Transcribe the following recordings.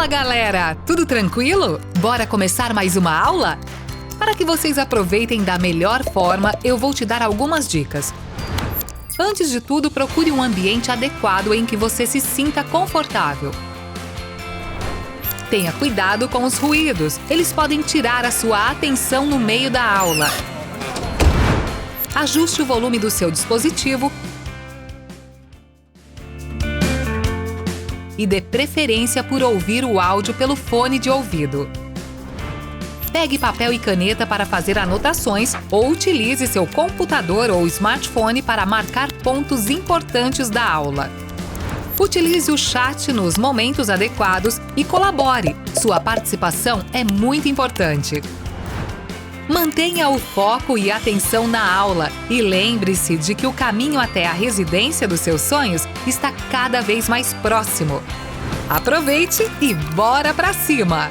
galera! Tudo tranquilo? Bora começar mais uma aula? Para que vocês aproveitem da melhor forma, eu vou te dar algumas dicas. Antes de tudo, procure um ambiente adequado em que você se sinta confortável. Tenha cuidado com os ruídos, eles podem tirar a sua atenção no meio da aula. Ajuste o volume do seu dispositivo e dê preferência por ouvir o áudio pelo fone de ouvido. Pegue papel e caneta para fazer anotações ou utilize seu computador ou smartphone para marcar pontos importantes da aula. Utilize o chat nos momentos adequados e colabore. Sua participação é muito importante. Mantenha o foco e atenção na aula e lembre-se de que o caminho até a residência dos seus sonhos está cada vez mais próximo. Aproveite e bora pra cima!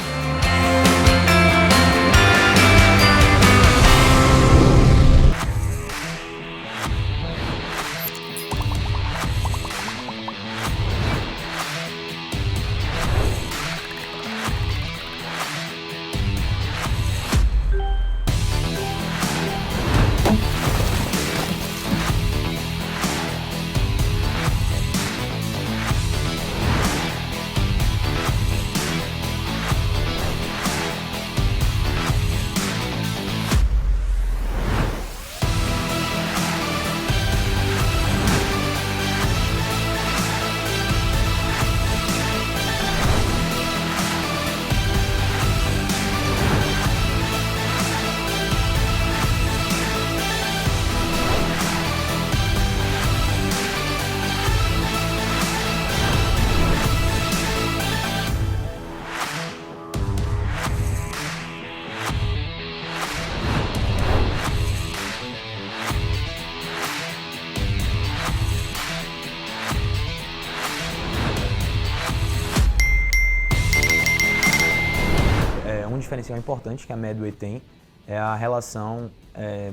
Um diferencial importante que a Medway tem é a relação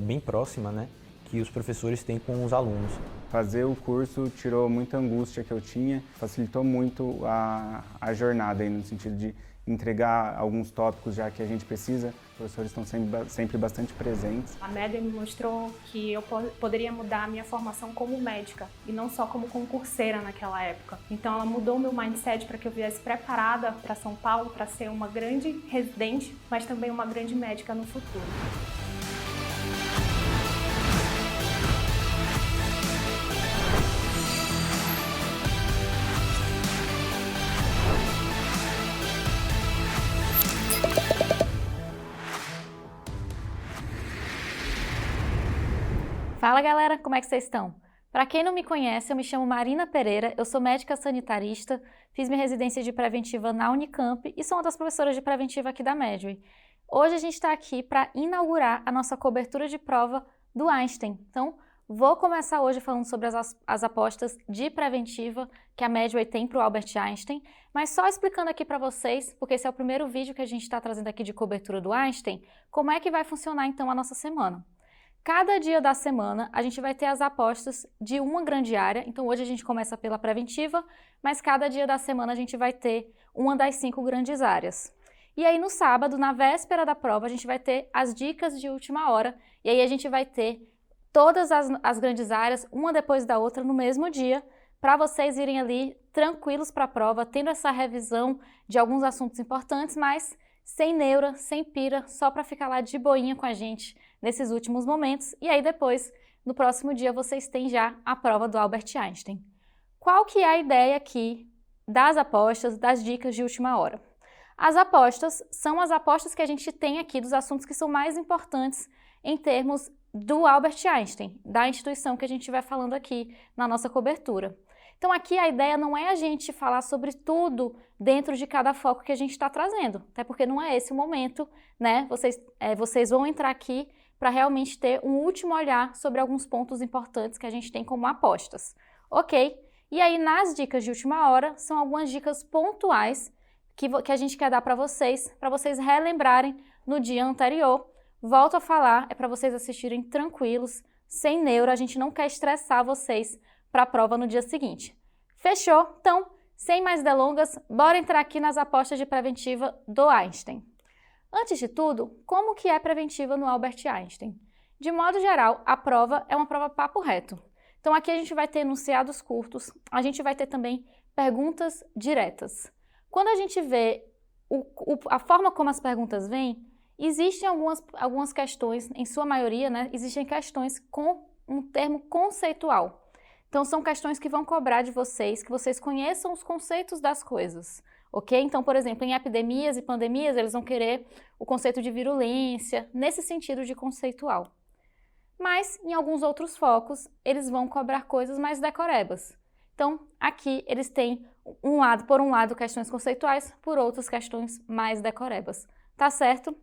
bem próxima, né, que os professores têm com os alunos. Fazer o curso tirou muita angústia que eu tinha, facilitou muito a jornada aí, no sentido de entregar alguns tópicos já que a gente precisa. Os professores estão sempre bastante presentes. A Medway me mostrou que eu poderia mudar a minha formação como médica e não só como concurseira naquela época. Então ela mudou meu mindset para que eu viesse preparada para São Paulo para ser uma grande residente, mas também uma grande médica no futuro. Fala galera, como é que vocês estão? Para quem não me conhece, eu me chamo Marina Pereira, eu sou médica sanitarista, fiz minha residência de preventiva na Unicamp e sou uma das professoras de preventiva aqui da Medway. Hoje a gente está aqui para inaugurar a nossa cobertura de prova do Einstein. Então, vou começar hoje falando sobre as apostas de preventiva que a Medway tem para o Albert Einstein, mas só explicando aqui para vocês, porque esse é o primeiro vídeo que a gente está trazendo aqui de cobertura do Einstein, como é que vai funcionar então a nossa semana. Cada dia da semana a gente vai ter as apostas de uma grande área, então hoje a gente começa pela preventiva, mas cada dia da semana a gente vai ter uma das 5 grandes áreas. E aí no sábado, na véspera da prova, a gente vai ter as dicas de última hora, e aí a gente vai ter todas as grandes áreas, uma depois da outra, no mesmo dia, para vocês irem ali tranquilos para a prova, tendo essa revisão de alguns assuntos importantes, mas sem neura, sem pira, só para ficar lá de boinha com a gente nesses últimos momentos. E aí depois, no próximo dia, vocês têm já a prova do Albert Einstein. Qual que é a ideia aqui das apostas, das dicas de última hora? As apostas são as apostas que a gente tem aqui dos assuntos que são mais importantes em termos do Albert Einstein, da instituição que a gente estiver falando aqui na nossa cobertura. Então aqui a ideia não é a gente falar sobre tudo dentro de cada foco que a gente está trazendo, até porque não é esse o momento, né? Vocês vão entrar aqui para realmente ter um último olhar sobre alguns pontos importantes que a gente tem como apostas, ok? E aí nas dicas de última hora são algumas dicas pontuais que a gente quer dar para vocês relembrarem no dia anterior. Volto a falar, é para vocês assistirem tranquilos, sem neuro, a gente não quer estressar vocês para a prova no dia seguinte. Fechou? Então, sem mais delongas, bora entrar aqui nas apostas de preventiva do Einstein. Antes de tudo, como que é preventiva no Albert Einstein? De modo geral, a prova é uma prova papo reto. Então aqui a gente vai ter enunciados curtos, a gente vai ter também perguntas diretas. Quando a gente vê a forma como as perguntas vêm, existem algumas questões, em sua maioria, né, existem questões com um termo conceitual. Então, são questões que vão cobrar de vocês, que vocês conheçam os conceitos das coisas, ok? Então, por exemplo, em epidemias e pandemias, eles vão querer o conceito de virulência, nesse sentido de conceitual. Mas, em alguns outros focos, eles vão cobrar coisas mais decorebas. Então, aqui eles têm, por um lado, questões conceituais, por outras, questões mais decorebas. Tá certo?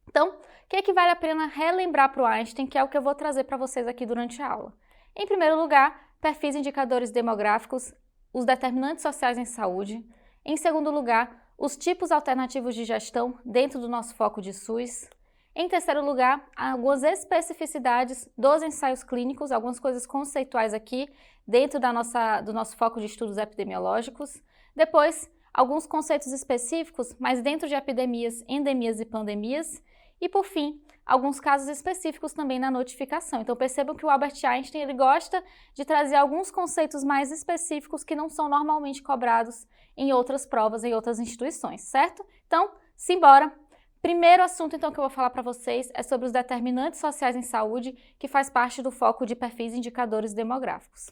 Então, o que vale a pena relembrar para o Einstein, que é o que eu vou trazer para vocês aqui durante a aula? Em primeiro lugar, perfis e indicadores demográficos, os determinantes sociais em saúde. Em segundo lugar, os tipos alternativos de gestão dentro do nosso foco de SUS. Em terceiro lugar, algumas especificidades dos ensaios clínicos, algumas coisas conceituais aqui dentro do nosso foco de estudos epidemiológicos. Depois, alguns conceitos específicos, mas dentro de epidemias, endemias e pandemias. E, por fim, alguns casos específicos também na notificação. Então, percebam que o Albert Einstein ele gosta de trazer alguns conceitos mais específicos que não são normalmente cobrados em outras provas, em outras instituições, certo? Então, simbora! Primeiro assunto, então, que eu vou falar para vocês é sobre os determinantes sociais em saúde, que faz parte do foco de perfis e indicadores demográficos.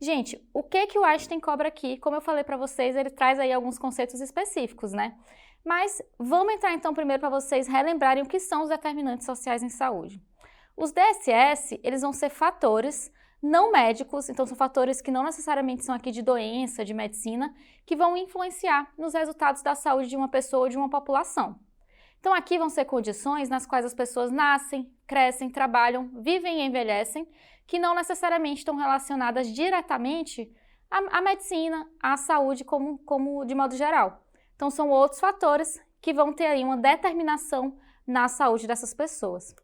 Gente, o que o Einstein cobra aqui? Como eu falei para vocês, ele traz aí alguns conceitos específicos, né? Mas vamos entrar então primeiro para vocês relembrarem o que são os determinantes sociais em saúde. Os DSS, eles vão ser fatores não médicos, então são fatores que não necessariamente são aqui de doença, de medicina, que vão influenciar nos resultados da saúde de uma pessoa ou de uma população. Então aqui vão ser condições nas quais as pessoas nascem, crescem, trabalham, vivem e envelhecem, que não necessariamente estão relacionadas diretamente à medicina, à saúde como de modo geral. Então, são outros fatores que vão ter aí uma determinação na saúde dessas pessoas.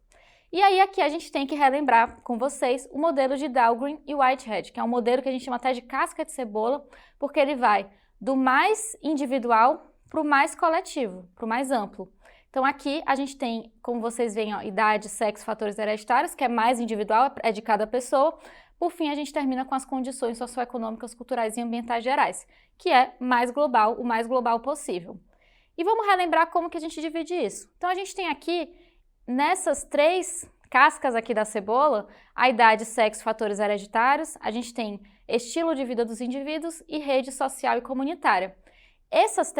E aí, aqui a gente tem que relembrar com vocês o modelo de Dahlgren e Whitehead, que é um modelo que a gente chama até de casca de cebola, porque ele vai do mais individual para o mais coletivo, para o mais amplo. Então, aqui a gente tem, como vocês veem, ó, idade, sexo, fatores hereditários, que é mais individual, é de cada pessoa. Por fim, a gente termina com as condições socioeconômicas, culturais e ambientais gerais, que é mais global, o mais global possível. E vamos relembrar como que a gente divide isso. Então, a gente tem aqui, nessas 3 cascas aqui da cebola, a idade, sexo, fatores hereditários, a gente tem estilo de vida dos indivíduos e rede social e comunitária. Esses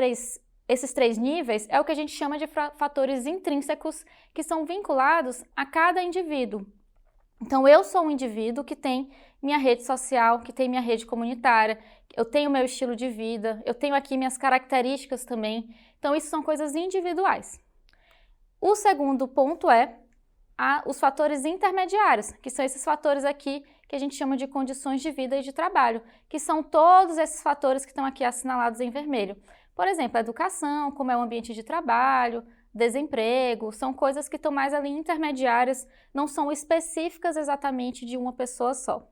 3 níveis é o que a gente chama de fatores intrínsecos, que são vinculados a cada indivíduo. Então, eu sou um indivíduo que tem minha rede social, que tem minha rede comunitária, eu tenho meu estilo de vida, eu tenho aqui minhas características também. Então, isso são coisas individuais. O segundo ponto é os fatores intermediários, que são esses fatores aqui que a gente chama de condições de vida e de trabalho, que são todos esses fatores que estão aqui assinalados em vermelho. Por exemplo, a educação, como é o ambiente de trabalho, desemprego, são coisas que estão mais ali intermediárias, não são específicas exatamente de uma pessoa só.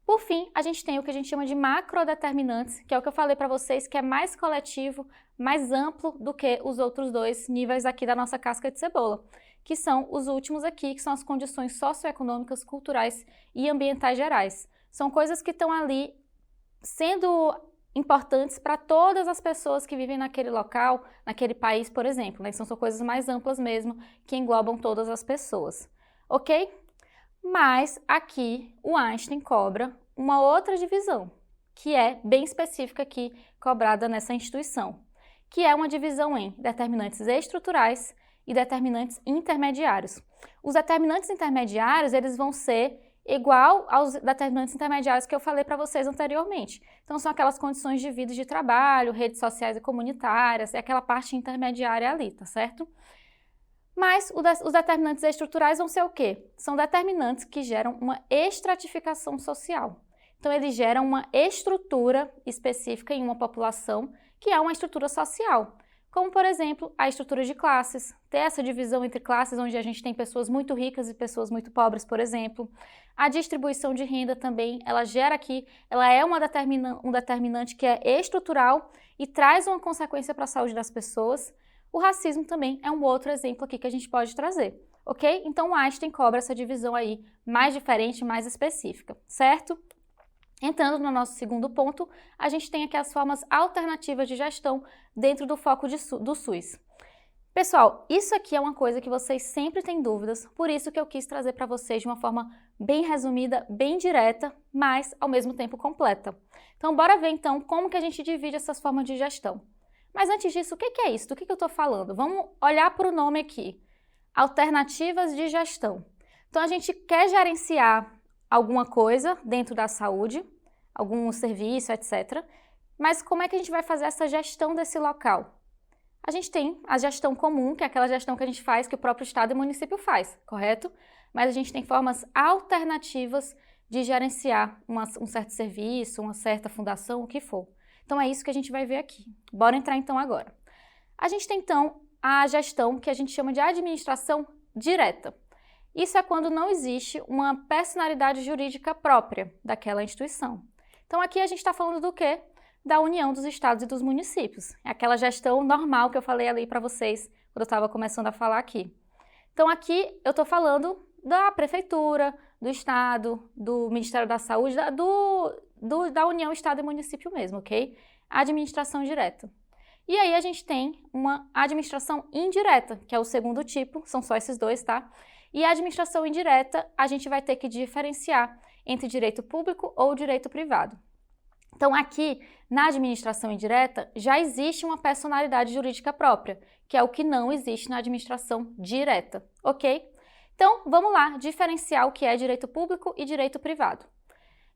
Por fim, a gente tem o que a gente chama de macrodeterminantes, que é o que eu falei para vocês, que é mais coletivo, mais amplo do que os outros 2 níveis aqui da nossa casca de cebola, que são os últimos aqui, que são as condições socioeconômicas, culturais e ambientais gerais. São coisas que estão ali sendo importantes para todas as pessoas que vivem naquele local, naquele país, por exemplo, né? São coisas mais amplas mesmo, que englobam todas as pessoas, ok? Mas aqui o Einstein cobra uma outra divisão, que é bem específica aqui, cobrada nessa instituição, que é uma divisão em determinantes estruturais e determinantes intermediários. Os determinantes intermediários, eles vão ser igual aos determinantes intermediários que eu falei para vocês anteriormente. Então, são aquelas condições de vida e de trabalho, redes sociais e comunitárias, é aquela parte intermediária ali, tá certo? Mas os determinantes estruturais vão ser o quê? São determinantes que geram uma estratificação social. Então, eles geram uma estrutura específica em uma população, que é uma estrutura social. Como, por exemplo, a estrutura de classes, ter essa divisão entre classes, onde a gente tem pessoas muito ricas e pessoas muito pobres, por exemplo. A distribuição de renda também, ela gera aqui, ela é um determinante que é estrutural e traz uma consequência para a saúde das pessoas. O racismo também é um outro exemplo aqui que a gente pode trazer, ok? Então, Einstein cobra essa divisão aí mais diferente, mais específica, certo? Entrando no nosso segundo ponto, a gente tem aqui as formas alternativas de gestão dentro do foco do SUS. Pessoal, isso aqui é uma coisa que vocês sempre têm dúvidas, por isso que eu quis trazer para vocês de uma forma bem resumida, bem direta, mas ao mesmo tempo completa. Então, bora ver então como que a gente divide essas formas de gestão. Mas antes disso, o que é isso? Do que eu estou falando? Vamos olhar para o nome aqui. Alternativas de gestão. Então, a gente quer gerenciar alguma coisa dentro da saúde, algum serviço, etc. Mas como é que a gente vai fazer essa gestão desse local? A gente tem a gestão comum, que é aquela gestão que a gente faz, que o próprio Estado e município faz, correto? Mas a gente tem formas alternativas de gerenciar um certo serviço, uma certa fundação, o que for. Então é isso que a gente vai ver aqui. Bora entrar então agora. A gente tem então a gestão que a gente chama de administração direta. Isso é quando não existe uma personalidade jurídica própria daquela instituição. Então aqui a gente está falando do quê? Da união dos estados e dos municípios. É aquela gestão normal que eu falei ali para vocês quando eu estava começando a falar aqui. Então aqui eu estou falando da prefeitura, do estado, do Ministério da Saúde, da união estado e município mesmo, ok? A administração direta. E aí a gente tem uma administração indireta, que é o segundo tipo, são só esses dois, tá? E a administração indireta, a gente vai ter que diferenciar entre direito público ou direito privado. Então, aqui, na administração indireta, já existe uma personalidade jurídica própria, que é o que não existe na administração direta, ok? Então, vamos lá, diferenciar o que é direito público e direito privado.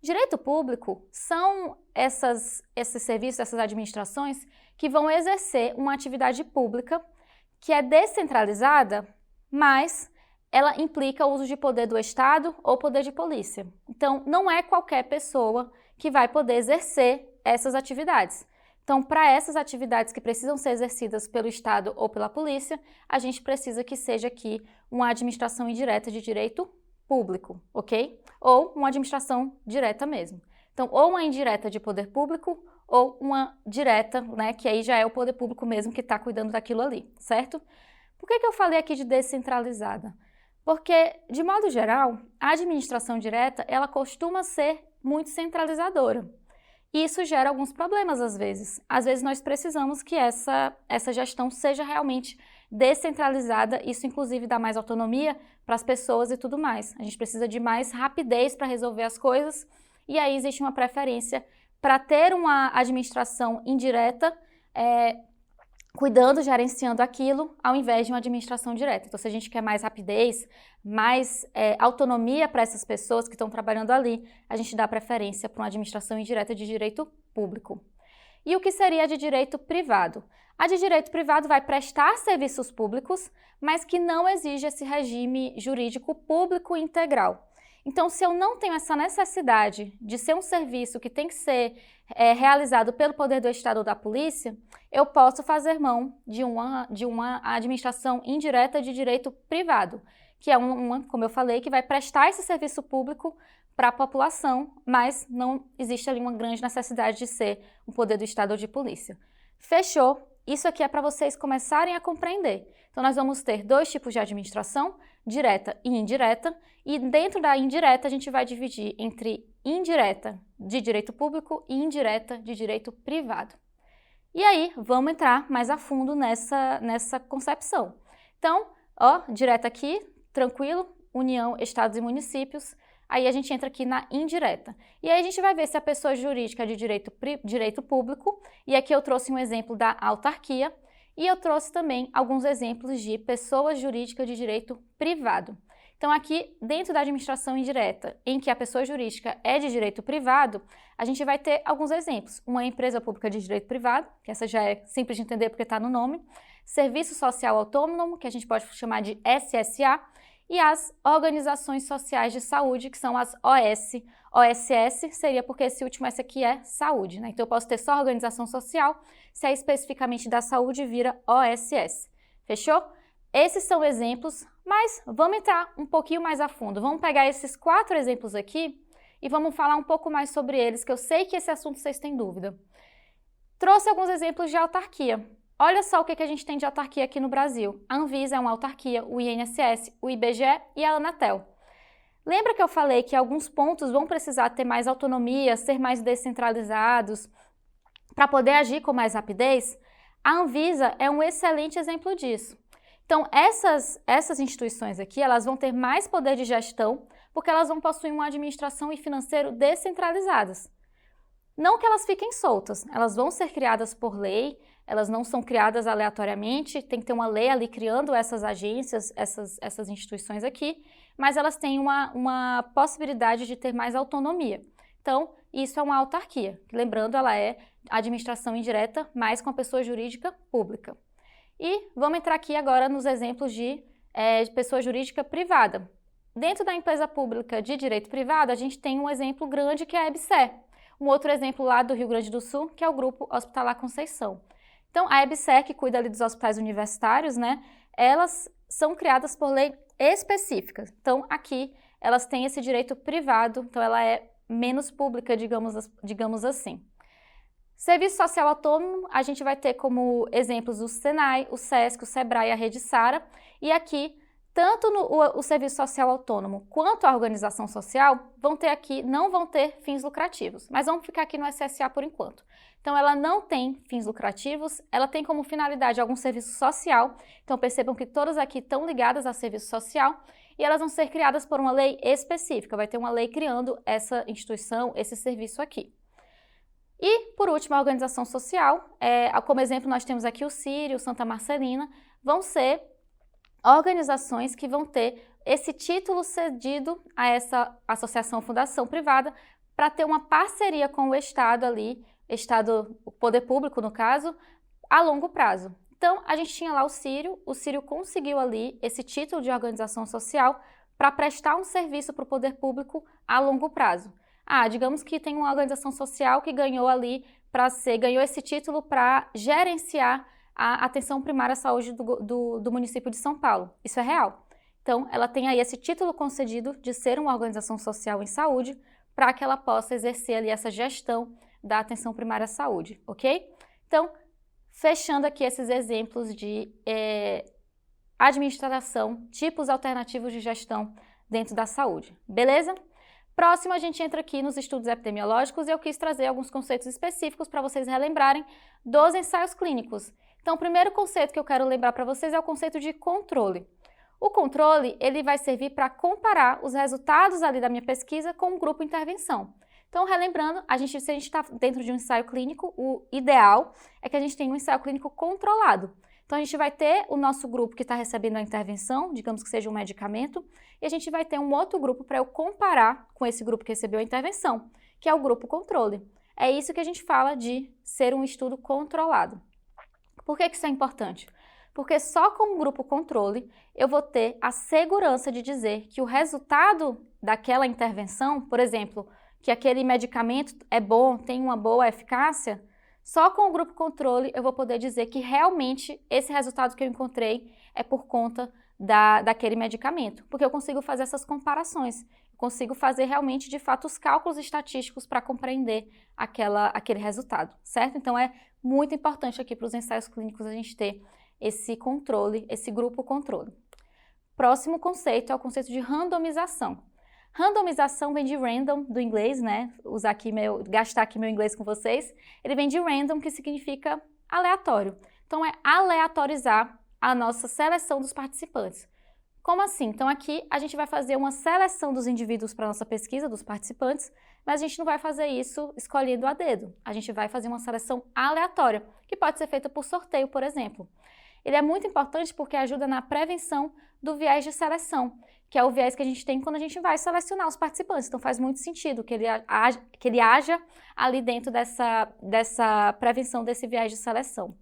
Direito público são esses serviços, essas administrações que vão exercer uma atividade pública que é descentralizada, mas ela implica o uso de poder do Estado ou poder de polícia. Então, não é qualquer pessoa que vai poder exercer essas atividades. Então, para essas atividades que precisam ser exercidas pelo Estado ou pela polícia, a gente precisa que seja aqui uma administração indireta de direito público, ok? Ou uma administração direta mesmo. Então, ou uma indireta de poder público, ou uma direta, né, que aí já é o poder público mesmo que está cuidando daquilo ali, certo? Por que eu falei aqui de descentralizada? Porque, de modo geral, a administração direta, ela costuma ser muito centralizadora. E isso gera alguns problemas às vezes. Às vezes nós precisamos que essa gestão seja realmente descentralizada, isso inclusive dá mais autonomia para as pessoas e tudo mais. A gente precisa de mais rapidez para resolver as coisas e aí existe uma preferência para ter uma administração indireta, cuidando, gerenciando aquilo, ao invés de uma administração direta. Então, se a gente quer mais rapidez, mais autonomia para essas pessoas que estão trabalhando ali, a gente dá preferência para uma administração indireta de direito público. E o que seria a de direito privado? A de direito privado vai prestar serviços públicos, mas que não exige esse regime jurídico público integral. Então, se eu não tenho essa necessidade de ser um serviço que tem que ser realizado pelo poder do Estado ou da polícia, eu posso fazer mão de uma administração indireta de direito privado, que é como eu falei, que vai prestar esse serviço público para a população, mas não existe ali uma grande necessidade de ser um poder do Estado ou de polícia. Fechou? Isso aqui é para vocês começarem a compreender. Então, nós vamos ter dois tipos de administração, direta e indireta, e dentro da indireta a gente vai dividir entre indireta de direito público e indireta de direito privado. E aí, vamos entrar mais a fundo nessa concepção. Então, direta aqui, tranquilo, união, estados e municípios. Aí a gente entra aqui na indireta. E aí a gente vai ver se a pessoa jurídica é de direito público, e aqui eu trouxe um exemplo da autarquia, e eu trouxe também alguns exemplos de pessoas jurídicas de direito privado. Então aqui, dentro da administração indireta, em que a pessoa jurídica é de direito privado, a gente vai ter alguns exemplos. Uma empresa pública de direito privado, que essa já é simples de entender porque está no nome, serviço social autônomo, que a gente pode chamar de SSA, e as organizações sociais de saúde, que são as OS. OSS seria porque esse último S aqui é saúde, né? Então eu posso ter só organização social, se é especificamente da saúde, vira OSS. Fechou? esses são exemplos, mas vamos entrar um pouquinho mais a fundo. Vamos pegar esses 4 exemplos aqui e vamos falar um pouco mais sobre eles, que eu sei que esse assunto vocês têm dúvida. Trouxe alguns exemplos de autarquia. Olha só o que a gente tem de autarquia aqui no Brasil. A Anvisa é uma autarquia, o INSS, o IBGE e a Anatel. Lembra que eu falei que alguns pontos vão precisar ter mais autonomia, ser mais descentralizados, para poder agir com mais rapidez? A Anvisa é um excelente exemplo disso. Então, essas instituições aqui, elas vão ter mais poder de gestão, porque elas vão possuir uma administração e financeiro descentralizadas. Não que elas fiquem soltas, elas vão ser criadas por lei, elas não são criadas aleatoriamente, tem que ter uma lei ali criando essas agências, essas instituições aqui, mas elas têm uma possibilidade de ter mais autonomia. Então, isso é uma autarquia. Lembrando, ela é administração indireta, mas com a pessoa jurídica pública. E vamos entrar aqui agora nos exemplos de pessoa jurídica privada. Dentro da empresa pública de direito privado, a gente tem um exemplo grande que é a EBSER. Um outro exemplo lá do Rio Grande do Sul, que é o Grupo Hospitalar Conceição. Então, a EBSER, que cuida ali dos hospitais universitários, né, elas são criadas por lei específica. Então, aqui, elas têm esse direito privado, então ela é menos pública, digamos assim. Serviço social autônomo, a gente vai ter como exemplos o Senai, o SESC, o SEBRAE e a Rede Sara. E aqui, tanto o serviço social autônomo quanto a organização social não vão ter fins lucrativos. Mas vamos ficar aqui no SSA por enquanto. Então, ela não tem fins lucrativos, ela tem como finalidade algum serviço social. Então, percebam que todas aqui estão ligadas a serviço social e elas vão ser criadas por uma lei específica. Vai ter uma lei criando essa instituição, esse serviço aqui. E, por último, a organização social. Como exemplo, nós temos aqui o Sírio, Santa Marcelina. Vão ser organizações que vão ter esse título cedido a essa associação, fundação privada, para ter uma parceria com o Estado ali, o poder público no caso, a longo prazo. Então, a gente tinha lá o Sírio conseguiu ali esse título de organização social para prestar um serviço para o poder público a longo prazo. Digamos que tem uma organização social que ganhou ali ganhou esse título para gerenciar a atenção primária à saúde do município de São Paulo. Isso é real. Então, ela tem aí esse título concedido de ser uma organização social em saúde para que ela possa exercer ali essa gestão da atenção primária à saúde, ok? Então, fechando aqui esses exemplos de administração, tipos alternativos de gestão dentro da saúde, beleza? Próximo, a gente entra aqui nos estudos epidemiológicos e eu quis trazer alguns conceitos específicos para vocês relembrarem dos ensaios clínicos. Então, o primeiro conceito que eu quero lembrar para vocês é o conceito de controle. O controle, ele vai servir para comparar os resultados ali da minha pesquisa com o grupo intervenção. Então, relembrando, se a gente está dentro de um ensaio clínico, o ideal é que a gente tenha um ensaio clínico controlado. Então, a gente vai ter o nosso grupo que está recebendo a intervenção, digamos que seja um medicamento, e a gente vai ter um outro grupo para eu comparar com esse grupo que recebeu a intervenção, que é o grupo controle. É isso que a gente fala de ser um estudo controlado. Por que isso é importante? Porque só com o grupo controle eu vou ter a segurança de dizer que o resultado daquela intervenção, por exemplo, que aquele medicamento é bom, tem uma boa eficácia, só com o grupo controle eu vou poder dizer que realmente esse resultado que eu encontrei é por conta daquele medicamento, porque eu consigo fazer essas comparações, consigo fazer realmente, de fato, os cálculos estatísticos para compreender aquele resultado, certo? Então, é muito importante aqui para os ensaios clínicos a gente ter esse controle, esse grupo controle. Próximo conceito é o conceito de randomização. Randomização vem de random, do inglês, né? Gastar aqui meu inglês com vocês. Ele vem de random, que significa aleatório. Então, é aleatorizar a nossa seleção dos participantes. Como assim? Então, aqui a gente vai fazer uma seleção dos indivíduos para a nossa pesquisa, dos participantes, mas a gente não vai fazer isso escolhendo a dedo. A gente vai fazer uma seleção aleatória, que pode ser feita por sorteio, por exemplo. Ele é muito importante porque ajuda na prevenção do viés de seleção, que é o viés que a gente tem quando a gente vai selecionar os participantes. Então, faz muito sentido que ele haja ali dentro dessa prevenção desse viés de seleção.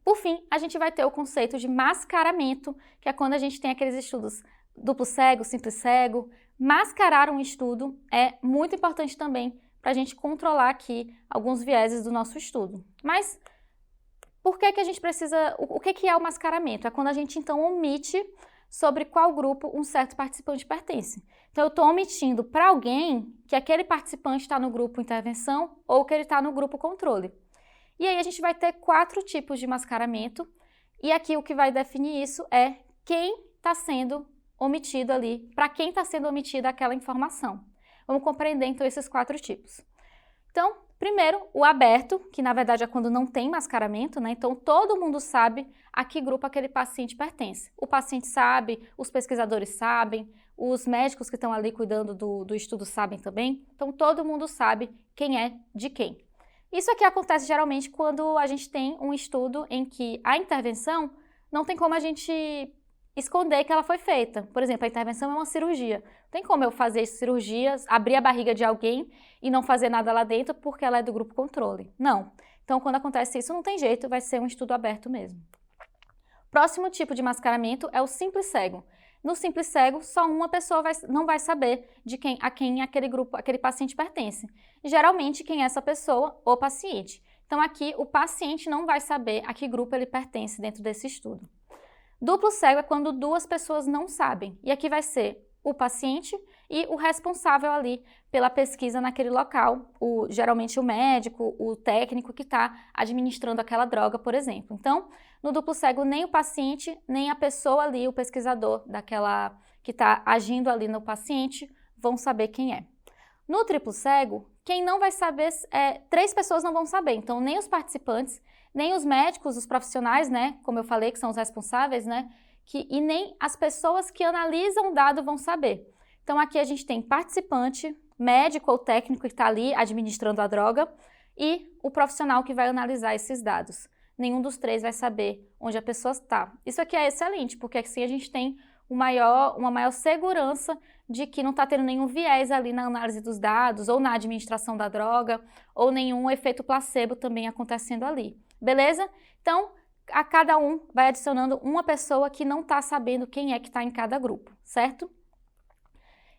Por fim, a gente vai ter o conceito de mascaramento, que é quando a gente tem aqueles estudos duplo cego, simples cego. Mascarar um estudo é muito importante também para a gente controlar aqui alguns vieses do nosso estudo. Mas, Por que que a gente precisa... O que que é o mascaramento? É quando a gente, então, omite sobre qual grupo um certo participante pertence. Então, eu estou omitindo para alguém que aquele participante está no grupo intervenção ou que ele está no grupo controle. E aí a gente vai ter 4 tipos de mascaramento, e aqui o que vai definir isso é quem está sendo omitido ali, para quem está sendo omitida aquela informação. Vamos compreender então esses 4 tipos. Então, primeiro, o aberto, que na verdade é quando não tem mascaramento, né? Então todo mundo sabe a que grupo aquele paciente pertence. O paciente sabe, os pesquisadores sabem, os médicos que estão ali cuidando do estudo sabem também. Então todo mundo sabe quem é de quem. Isso aqui acontece geralmente quando a gente tem um estudo em que a intervenção não tem como a gente esconder que ela foi feita. Por exemplo, a intervenção é uma cirurgia. Não tem como eu fazer cirurgias, abrir a barriga de alguém e não fazer nada lá dentro porque ela é do grupo controle. Não. Então, quando acontece isso, não tem jeito, vai ser um estudo aberto mesmo. Próximo tipo de mascaramento é o simples cego. No simples cego, só uma pessoa não vai saber a quem aquele grupo, aquele paciente pertence. Geralmente, quem é essa pessoa? O paciente. Então, aqui, o paciente não vai saber a que grupo ele pertence dentro desse estudo. Duplo cego é quando 2 pessoas não sabem. E aqui vai ser o paciente e o responsável ali pela pesquisa naquele local, geralmente o médico, o técnico que está administrando aquela droga, por exemplo. Então, no duplo cego, nem o paciente, nem a pessoa ali, o pesquisador que está agindo ali no paciente, vão saber quem é. No triplo cego, quem não vai saber, 3 pessoas não vão saber. Então, nem os participantes, nem os médicos, os profissionais, né, como eu falei, que são os responsáveis, né, e nem as pessoas que analisam o dado vão saber. Então, aqui a gente tem participante, médico ou técnico que está ali administrando a droga e o profissional que vai analisar esses dados. Nenhum dos 3 vai saber onde a pessoa está. Isso aqui é excelente, porque assim a gente tem uma maior segurança de que não está tendo nenhum viés ali na análise dos dados ou na administração da droga ou nenhum efeito placebo também acontecendo ali. Beleza? Então, a cada um vai adicionando uma pessoa que não está sabendo quem é que está em cada grupo, certo?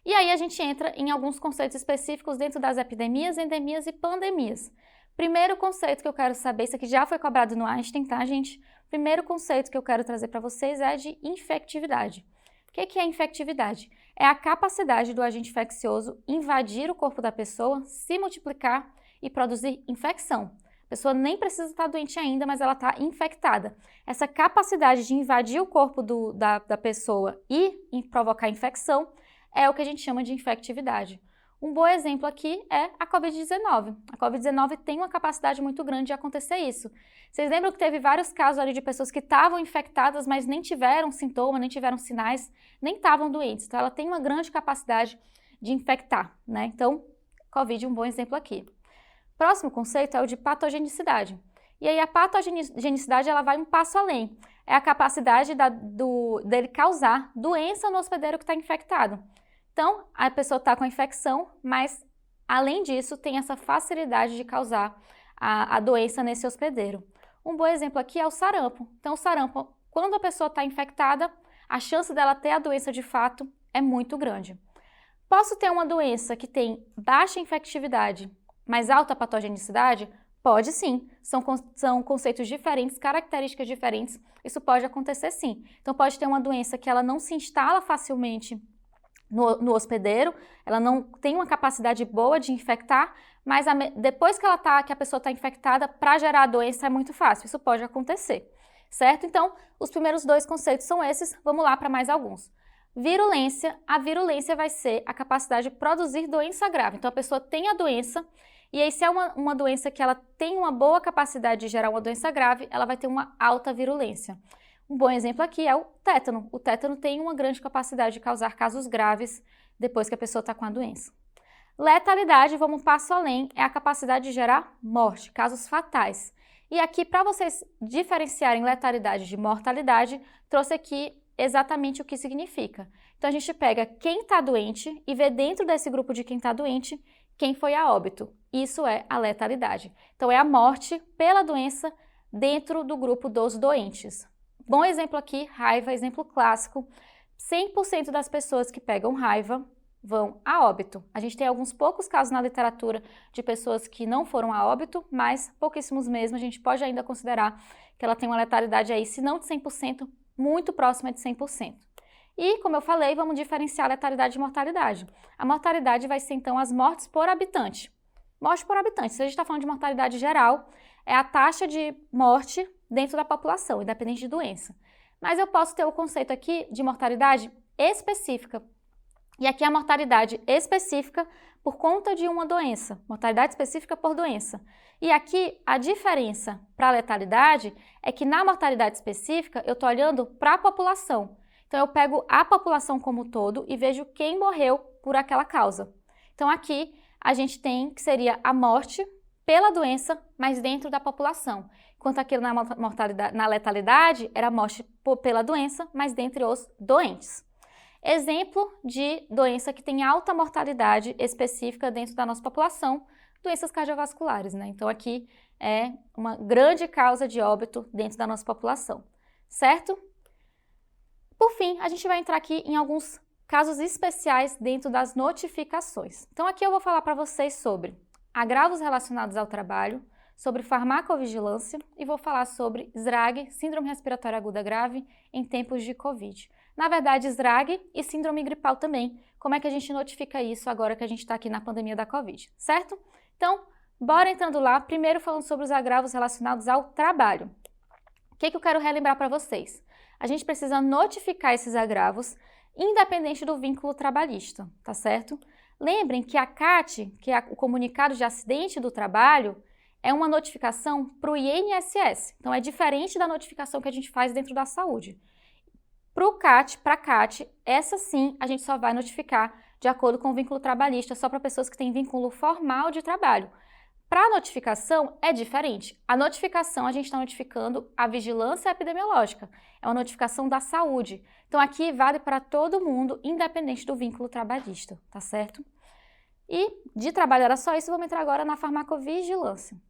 E aí a gente entra em alguns conceitos específicos dentro das epidemias, endemias e pandemias. Primeiro conceito que eu quero saber, isso aqui já foi cobrado no Einstein, tá, gente? Primeiro conceito que eu quero trazer para vocês é de infectividade. O que é infectividade? É a capacidade do agente infeccioso invadir o corpo da pessoa, se multiplicar e produzir infecção. A pessoa nem precisa estar doente ainda, mas ela está infectada. Essa capacidade de invadir o corpo da pessoa e provocar infecção é o que a gente chama de infectividade. Um bom exemplo aqui é a Covid-19. A Covid-19 tem uma capacidade muito grande de acontecer isso. Vocês lembram que teve vários casos ali de pessoas que estavam infectadas, mas nem tiveram sintoma, nem tiveram sinais, nem estavam doentes. Então, ela tem uma grande capacidade de infectar, né? Então, Covid é um bom exemplo aqui. Próximo conceito é o de patogenicidade. E aí, a patogenicidade, ela vai um passo além. É a capacidade dele causar doença no hospedeiro que está infectado. Então, a pessoa está com a infecção, mas, além disso, tem essa facilidade de causar a doença nesse hospedeiro. Um bom exemplo aqui é o sarampo. Então, o sarampo, quando a pessoa está infectada, a chance dela ter a doença de fato é muito grande. Posso ter uma doença que tem baixa infectividade, mas alta patogenicidade? Pode sim. São conceitos diferentes, características diferentes. Isso pode acontecer sim. Então, pode ter uma doença que ela não se instala facilmente no hospedeiro, ela não tem uma capacidade boa de infectar, mas depois que a pessoa está infectada, para gerar a doença é muito fácil, isso pode acontecer, certo? Então, os primeiros 2 conceitos são esses, vamos lá para mais alguns. Virulência, a virulência vai ser a capacidade de produzir doença grave, então a pessoa tem a doença, e aí se é uma doença que ela tem uma boa capacidade de gerar uma doença grave, ela vai ter uma alta virulência. Um bom exemplo aqui é o tétano. O tétano tem uma grande capacidade de causar casos graves depois que a pessoa está com a doença. Letalidade, vamos um passo além, é a capacidade de gerar morte, casos fatais. E aqui, para vocês diferenciarem letalidade de mortalidade, trouxe aqui exatamente o que significa. Então, a gente pega quem está doente e vê dentro desse grupo de quem está doente quem foi a óbito. Isso é a letalidade. Então, é a morte pela doença dentro do grupo dos doentes. Bom exemplo aqui, raiva, exemplo clássico. 100% das pessoas que pegam raiva vão a óbito. A gente tem alguns poucos casos na literatura de pessoas que não foram a óbito, mas pouquíssimos mesmo. A gente pode ainda considerar que ela tem uma letalidade aí, se não de 100%, muito próxima de 100%. E, como eu falei, vamos diferenciar a letalidade e mortalidade. A mortalidade vai ser, então, as mortes por habitante. Morte por habitante. Se a gente está falando de mortalidade geral, é a taxa de morte dentro da população, independente de doença. Mas eu posso ter o conceito aqui de mortalidade específica. E aqui é a mortalidade específica por conta de uma doença. Mortalidade específica por doença. E aqui a diferença para a letalidade é que na mortalidade específica eu estou olhando para a população. Então eu pego a população como um todo e vejo quem morreu por aquela causa. Então aqui a gente tem que seria a morte pela doença, mas dentro da população. Enquanto aquilo na letalidade era a morte pela doença, mas dentre os doentes. Exemplo de doença que tem alta mortalidade específica dentro da nossa população, doenças cardiovasculares, né? Então aqui é uma grande causa de óbito dentro da nossa população, certo? Por fim, a gente vai entrar aqui em alguns casos especiais dentro das notificações. Então aqui eu vou falar para vocês sobre agravos relacionados ao trabalho, sobre farmacovigilância e vou falar sobre SRAG, Síndrome Respiratória Aguda Grave, em tempos de Covid. Na verdade, SRAG e síndrome gripal também. Como é que a gente notifica isso agora que a gente está aqui na pandemia da Covid, certo? Então, bora entrando lá, primeiro falando sobre os agravos relacionados ao trabalho. O que eu quero relembrar para vocês? A gente precisa notificar esses agravos, independente do vínculo trabalhista, tá certo? Lembrem que a CAT, que é o Comunicado de Acidente do Trabalho, é uma notificação para o INSS. Então, é diferente da notificação que a gente faz dentro da saúde. Para a CAT, essa sim a gente só vai notificar de acordo com o vínculo trabalhista, só para pessoas que têm vínculo formal de trabalho. Para a notificação é diferente. A notificação a gente está notificando a vigilância epidemiológica, é uma notificação da saúde. Então aqui vale para todo mundo, independente do vínculo trabalhista, tá certo? E de trabalho era só isso, vamos entrar agora na farmacovigilância.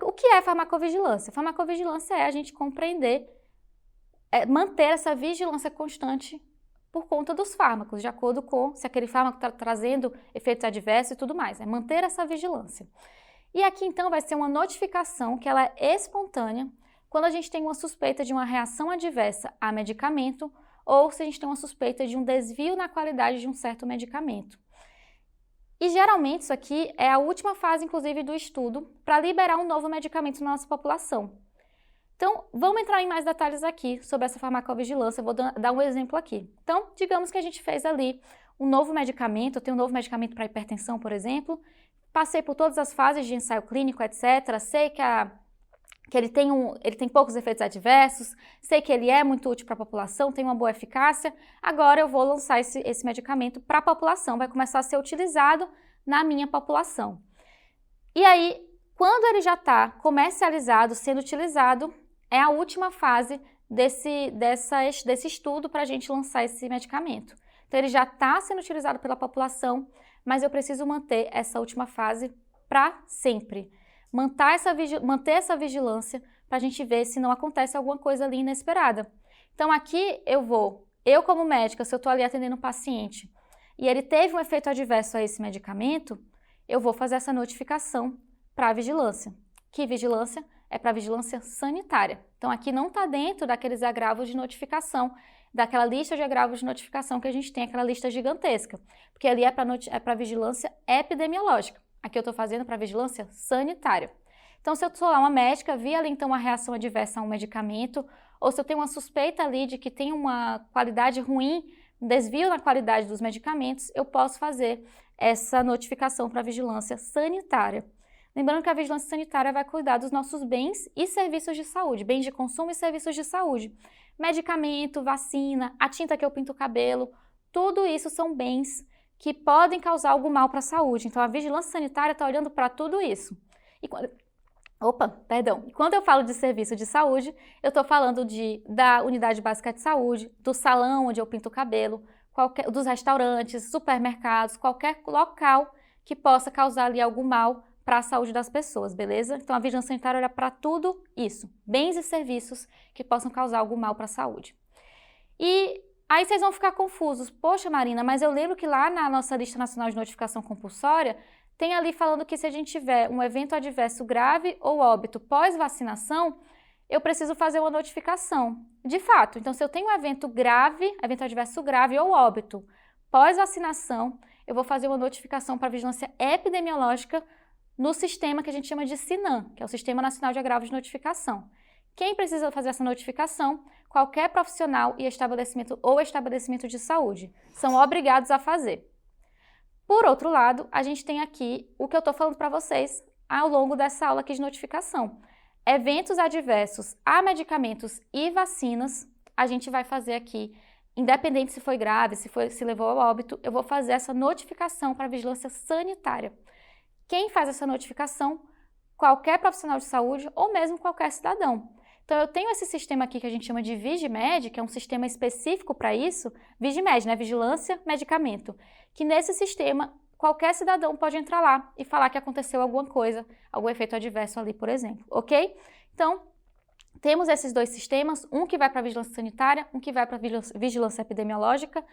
O que é farmacovigilância? Farmacovigilância é a gente compreender, manter essa vigilância constante por conta dos fármacos, de acordo com se aquele fármaco está trazendo efeitos adversos e tudo mais. É manter essa vigilância. E aqui então vai ser uma notificação que ela é espontânea quando a gente tem uma suspeita de uma reação adversa a medicamento ou se a gente tem uma suspeita de um desvio na qualidade de um certo medicamento. E geralmente isso aqui é a última fase, inclusive, do estudo para liberar um novo medicamento na nossa população. Então, vamos entrar em mais detalhes aqui sobre essa farmacovigilância, eu vou dar um exemplo aqui. Então, digamos que a gente fez ali um novo medicamento, eu tenho um novo medicamento para hipertensão, por exemplo, passei por todas as fases de ensaio clínico, etc., sei que ele tem poucos efeitos adversos, sei que ele é muito útil para a população, tem uma boa eficácia, agora eu vou lançar esse medicamento para a população, vai começar a ser utilizado na minha população. E aí, quando ele já está comercializado, sendo utilizado, é a última fase desse estudo para a gente lançar esse medicamento. Então, ele já está sendo utilizado pela população, mas eu preciso manter essa última fase para sempre. Manter essa vigilância para a gente ver se não acontece alguma coisa ali inesperada. Então, aqui eu como médica, se eu estou ali atendendo um paciente e ele teve um efeito adverso a esse medicamento, eu vou fazer essa notificação para a vigilância. Que vigilância? É para a vigilância sanitária. Então, aqui não está dentro daqueles agravos de notificação, daquela lista de agravos de notificação que a gente tem, aquela lista gigantesca, porque ali é para vigilância epidemiológica. Aqui eu estou fazendo para vigilância sanitária. Então, se eu sou lá uma médica, vi ali então uma reação adversa a um medicamento, ou se eu tenho uma suspeita ali de que tem uma qualidade ruim, um desvio na qualidade dos medicamentos, eu posso fazer essa notificação para vigilância sanitária. Lembrando que a vigilância sanitária vai cuidar dos nossos bens e serviços de saúde, bens de consumo e serviços de saúde. Medicamento, vacina, a tinta que eu pinto o cabelo, tudo isso são bens que podem causar algum mal para a saúde. Então, a vigilância sanitária está olhando para tudo isso. Quando eu falo de serviço de saúde, eu estou falando da unidade básica de saúde, do salão onde eu pinto o cabelo, dos restaurantes, supermercados, qualquer local que possa causar ali algum mal para a saúde das pessoas, beleza? Então, a vigilância sanitária olha para tudo isso, bens e serviços que possam causar algum mal para a saúde. E Aí vocês vão ficar confusos. Poxa, Marina, mas eu lembro que lá na nossa lista nacional de notificação compulsória, tem ali falando que se a gente tiver um evento adverso grave ou óbito pós-vacinação, eu preciso fazer uma notificação. De fato, então se eu tenho um evento adverso grave ou óbito pós-vacinação, eu vou fazer uma notificação para a vigilância epidemiológica no sistema que a gente chama de SINAM, que é o Sistema Nacional de Agravos de Notificação. Quem precisa fazer essa notificação? Qualquer profissional e estabelecimento de saúde. São obrigados a fazer. Por outro lado, a gente tem aqui o que eu estou falando para vocês ao longo dessa aula aqui de notificação. Eventos adversos a medicamentos e vacinas, a gente vai fazer aqui, independente se foi grave, se levou ao óbito, eu vou fazer essa notificação para a vigilância sanitária. Quem faz essa notificação? Qualquer profissional de saúde ou mesmo qualquer cidadão. Então, eu tenho esse sistema aqui que a gente chama de VigiMed, que é um sistema específico para isso, VigiMed, né? Vigilância, medicamento, que nesse sistema, qualquer cidadão pode entrar lá e falar que aconteceu alguma coisa, algum efeito adverso ali, por exemplo, ok? Então, temos esses dois sistemas, um que vai para a vigilância sanitária, um que vai para a vigilância epidemiológica.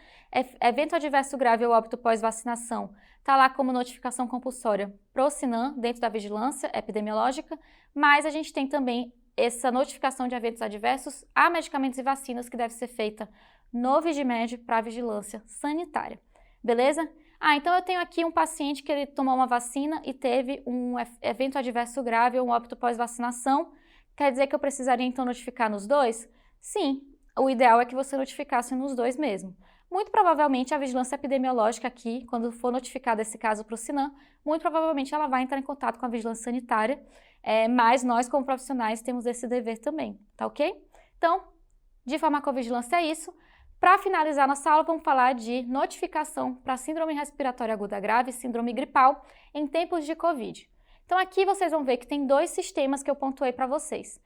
Evento adverso grave ou óbito pós-vacinação está lá como notificação compulsória pro SINAM, dentro da vigilância epidemiológica, mas a gente tem também essa notificação de eventos adversos a medicamentos e vacinas que deve ser feita no VigiMed para a vigilância sanitária. Beleza? Então eu tenho aqui um paciente que ele tomou uma vacina e teve um evento adverso grave ou um óbito pós-vacinação. Quer dizer que eu precisaria então notificar nos dois? Sim, o ideal é que você notificasse nos dois mesmo. Muito provavelmente a vigilância epidemiológica aqui, quando for notificado esse caso para o SINAM, muito provavelmente ela vai entrar em contato com a vigilância sanitária, mas nós como profissionais temos esse dever também, tá ok? Então, de farmacovigilância é isso. Para finalizar nossa aula, vamos falar de notificação para síndrome respiratória aguda grave e síndrome gripal em tempos de Covid. Então aqui vocês vão ver que tem dois sistemas que eu pontuei para vocês.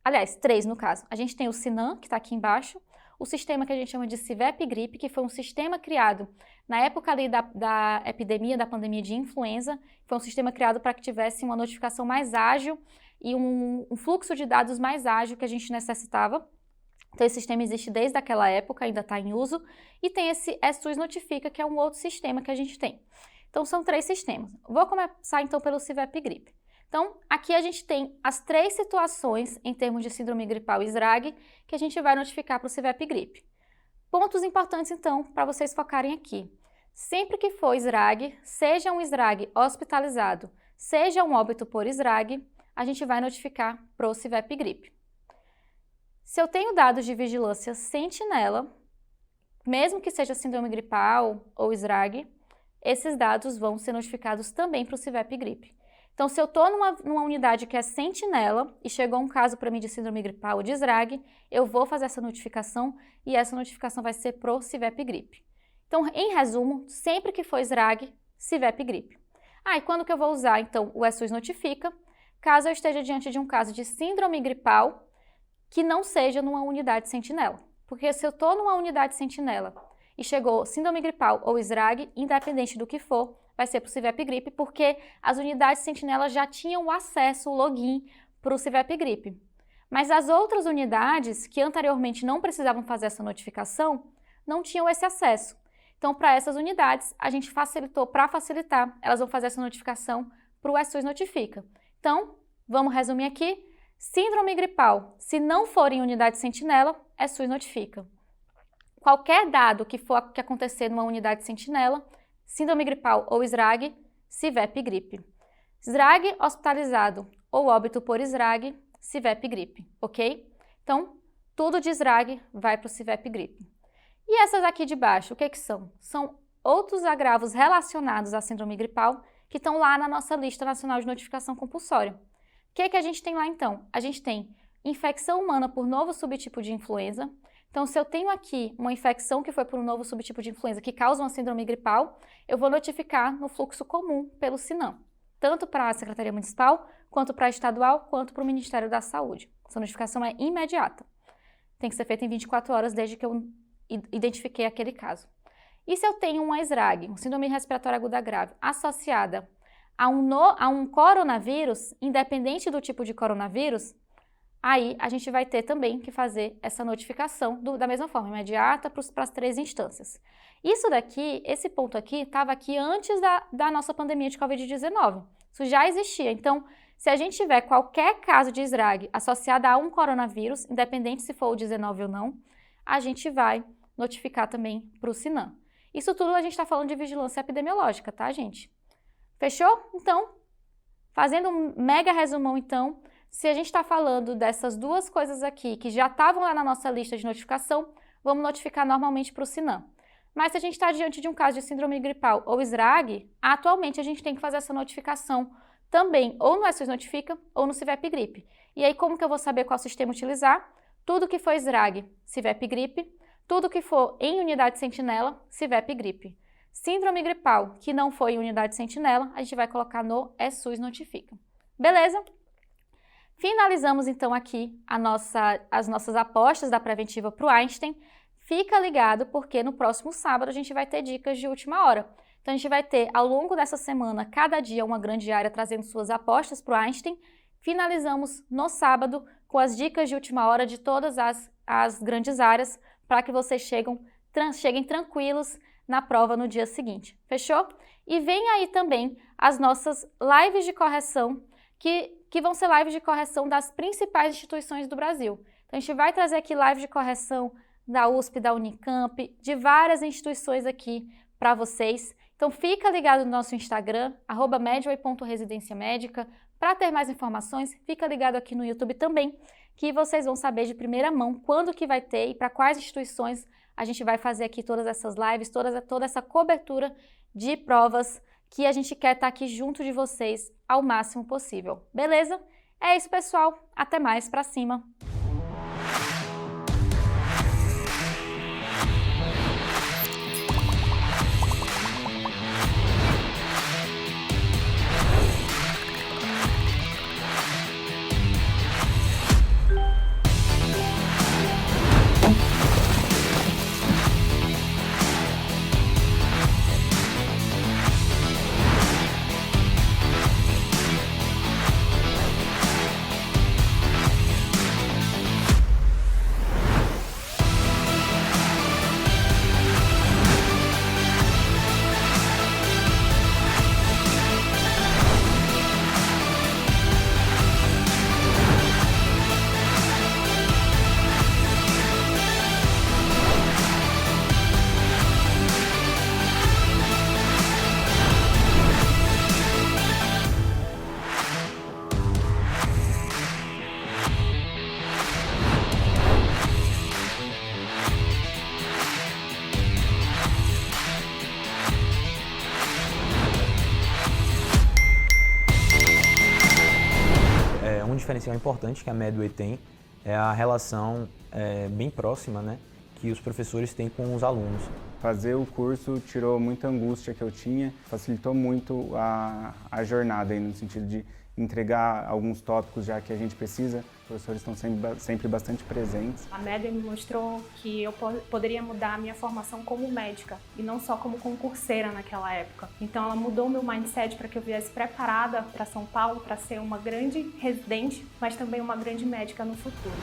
Aliás, 3 no caso. A gente tem o SINAM, que está aqui embaixo, o sistema que a gente chama de CIVEP-GRIP, que foi um sistema criado na época ali da epidemia, da pandemia de influenza, foi um sistema criado para que tivesse uma notificação mais ágil e um fluxo de dados mais ágil que a gente necessitava. Então esse sistema existe desde aquela época, ainda está em uso, e tem esse SUS Notifica, que é um outro sistema que a gente tem. Então, são 3 sistemas. Vou começar, então, pelo CIVEP-GRIP. Então, aqui a gente tem as 3 situações, em termos de síndrome gripal e SRAG, que a gente vai notificar para o CIVEP-GRIP. Pontos importantes, então, para vocês focarem aqui. Sempre que for SRAG, seja um SRAG hospitalizado, seja um óbito por SRAG, a gente vai notificar para o CIVEP-GRIP. Se eu tenho dados de vigilância sentinela, mesmo que seja síndrome gripal ou SRAG, esses dados vão ser notificados também para o CIVEP-GRIP. Então, se eu estou numa unidade que é sentinela e chegou um caso para mim de síndrome gripal ou de SRAG, eu vou fazer essa notificação e essa notificação vai ser para o CIVEP-GRIP. Então, em resumo, sempre que for SRAG, CIVEP-GRIP. E quando que eu vou usar, então, o SUS Notifica? Caso eu esteja diante de um caso de síndrome gripal que não seja numa unidade sentinela. Porque se eu estou numa unidade sentinela e chegou síndrome gripal ou SRAG, independente do que for, vai ser para o CIVEP-GRIP, porque as unidades sentinela já tinham acesso, o login, para o CIVEP-GRIP. Mas as outras unidades, que anteriormente não precisavam fazer essa notificação, não tinham esse acesso. Então, para essas unidades, a gente facilitou, para facilitar, elas vão fazer essa notificação para o SUS Notifica. Então, vamos resumir aqui. Síndrome gripal, se não for em unidade sentinela, SUS Notifica. Qualquer dado que acontecer numa unidade sentinela, síndrome gripal ou SRAG, CIVEP-GRIP. SRAG hospitalizado ou óbito por SRAG, CIVEP-GRIP, ok? Então, tudo de SRAG vai para o CIVEP-GRIP. E essas aqui de baixo, o que são? São outros agravos relacionados à síndrome gripal que estão lá na nossa lista nacional de notificação compulsória. O que a gente tem lá então? A gente tem infecção humana por novo subtipo de influenza. Então, se eu tenho aqui uma infecção que foi por um novo subtipo de influenza que causa uma síndrome gripal, eu vou notificar no fluxo comum pelo SINAM, tanto para a Secretaria Municipal, quanto para a Estadual, quanto para o Ministério da Saúde. Essa notificação é imediata. Tem que ser feita em 24 horas desde que eu identifiquei aquele caso. E se eu tenho uma SRAG, síndrome respiratória aguda grave, associada a um coronavírus, independente do tipo de coronavírus, aí a gente vai ter também que fazer essa notificação da mesma forma, imediata para as 3 instâncias. Isso daqui, esse ponto aqui, estava aqui antes da nossa pandemia de Covid-19. Isso já existia. Então, se a gente tiver qualquer caso de SRAG associado a um coronavírus, independente se for o 19 ou não, a gente vai notificar também para o SINAM. Isso tudo a gente está falando de vigilância epidemiológica, tá, gente? Fechou? Então, fazendo um mega resumão, então, se a gente está falando dessas 2 coisas aqui que já estavam lá na nossa lista de notificação, vamos notificar normalmente para o SINAM. Mas se a gente está diante de um caso de síndrome gripal ou SRAG, atualmente a gente tem que fazer essa notificação também ou no SUS Notifica ou no CIVEP Gripe. E aí como que eu vou saber qual sistema utilizar? Tudo que for SRAG, CIVEP Gripe. Tudo que for em unidade sentinela, CIVEP Gripe. Síndrome gripal que não foi em unidade sentinela, a gente vai colocar no SUS Notifica. Beleza? Finalizamos então aqui as nossas apostas da preventiva para o Einstein. Fica ligado porque no próximo sábado a gente vai ter dicas de última hora. Então a gente vai ter ao longo dessa semana, cada dia uma grande área trazendo suas apostas para o Einstein. Finalizamos no sábado com as dicas de última hora de todas as grandes áreas para que vocês cheguem tranquilos na prova no dia seguinte. Fechou? E vem aí também as nossas lives de correção, que vão ser lives de correção das principais instituições do Brasil. Então a gente vai trazer aqui live de correção da USP, da Unicamp, de várias instituições aqui para vocês. Então fica ligado no nosso Instagram, @medway.residenciamédica, para ter mais informações. Fica ligado aqui no YouTube também, que vocês vão saber de primeira mão quando que vai ter e para quais instituições a gente vai fazer aqui todas essas lives, toda essa cobertura de provas que a gente quer estar aqui junto de vocês ao máximo possível. Beleza? É isso, pessoal. Até mais, pra cima! Um diferencial importante que a Medway tem é a relação bem próxima, né, que os professores têm com os alunos. Fazer o curso tirou muita angústia que eu tinha, facilitou muito a jornada aí, no sentido de entregar alguns tópicos já que a gente precisa. Os professores estão sempre bastante presentes. A Medway me mostrou que eu poderia mudar a minha formação como médica e não só como concurseira naquela época. Então ela mudou o meu mindset para que eu viesse preparada para São Paulo, para ser uma grande residente, mas também uma grande médica no futuro.